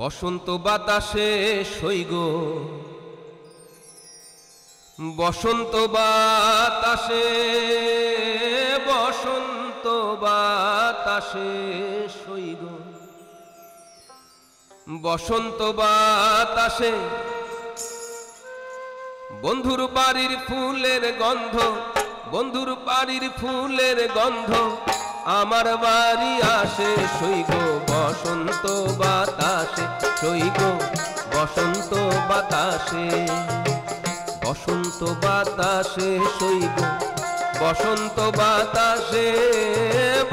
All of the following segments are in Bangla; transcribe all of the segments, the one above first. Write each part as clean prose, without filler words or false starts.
বসন্ত বাতাসে সইগো বসন্ত বাতাসে বসন্ত বাতাসে সইগো বসন্ত বাতাসে বন্ধুর বাড়ির ফুলের গন্ধ বন্ধুর বাড়ির ফুলের গন্ধ আমার বাড়ি আসে সইগো বসন্ত বাতাসে সইগো বসন্ত বাতাসে বসন্ত বাতাসে সইগো বসন্ত বাতাসে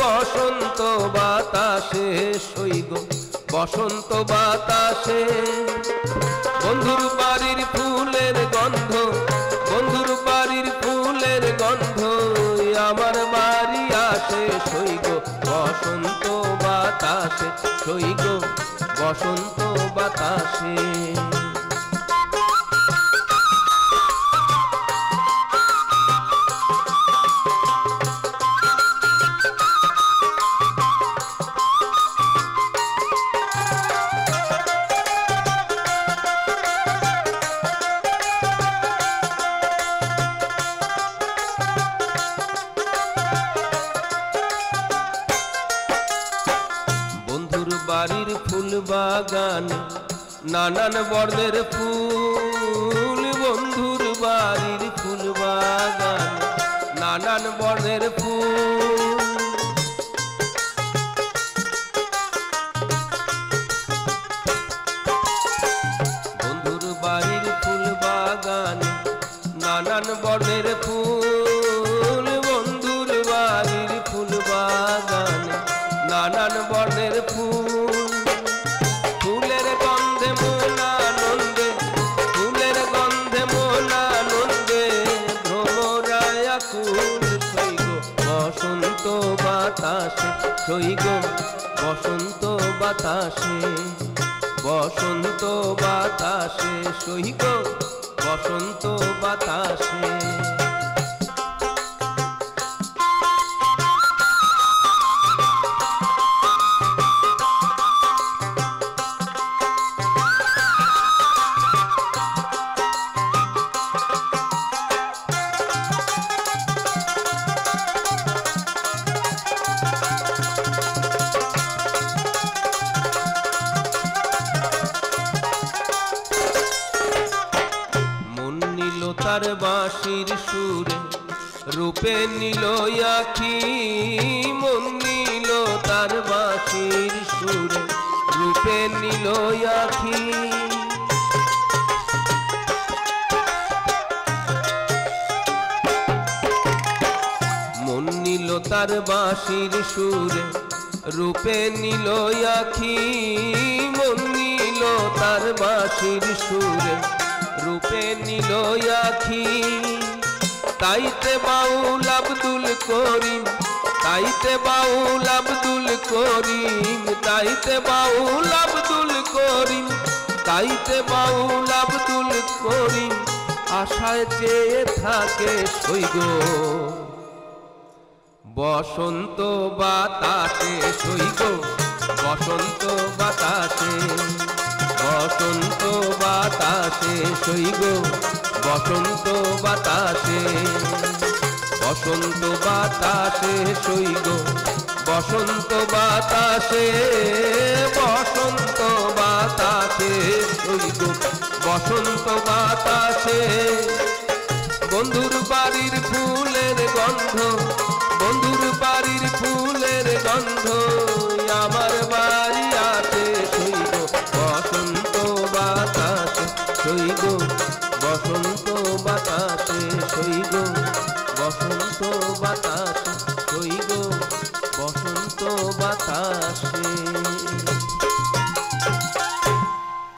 বসন্ত বাতাসে সইগো বসন্ত বাতাসে বন্ধুর বাড়ির ফুলের গন্ধ বন্ধুর বাড়ির ফুলের গন্ধ আমার বাড়ি আসে সইগো বসন্ত বাতাসে সইগো বসন্ত বাতাসে বাড়ির ফুল বাগানে নানান বর্ণের ফুল বন্ধুর বাড়ির ফুল বাগানে নানান বর্ণের ফুল বন্ধুর বাড়ির ফুল বাগানে নানান বর্ণের ফুল বন্ধুর বাড়ির ফুল বাগানে নানান বর্ণের ফুল ফুলের গন্ধে মন আনন্দে ফুলের গন্ধে মন আনন্দে ভ্রমরায় আকুল সইগো বসন্ত বাতাসে সইগো বসন্ত বাতাসে বসন্ত বাতাসে সইগো বসন্ত বাতাসে তার বাঁশির সুরে রূপে নীল আখি মন নীল তার বাঁশির সুরে রূপে নীল আখি মন নীল তার বাঁশির সুরে রূপে নীল আখি মন নীল তার বাঁশির সুরে রূপে নীল আখি তাইতে বাউল আব্দুল করিম তাইতে বাউল আব্দুল করিম তাইতে বাউল আব্দুল করিম তাইতে বাউল আব্দুল করিম আশায় চেয়ে থাকে সইগো বসন্ত বাতাসে সইগো বসন্ত বাতাসে বসন্ত বাতাসে সইগো বসন্ত বাতাসে বসন্ত বাতাসে সইগো বসন্ত বাতাসে বসন্ত বাতাসে সইগো বসন্ত বাতাসে বন্ধুর বাড়ির ফুলের গন্ধ বন্ধুর বাড়ির ফুলের গন্ধ আমার বাড়ি আসে সইগো বসন্ত বাতাসে সইগো বসন্ত বাতাসে সইগো বসন্ত বাতাসে সইগো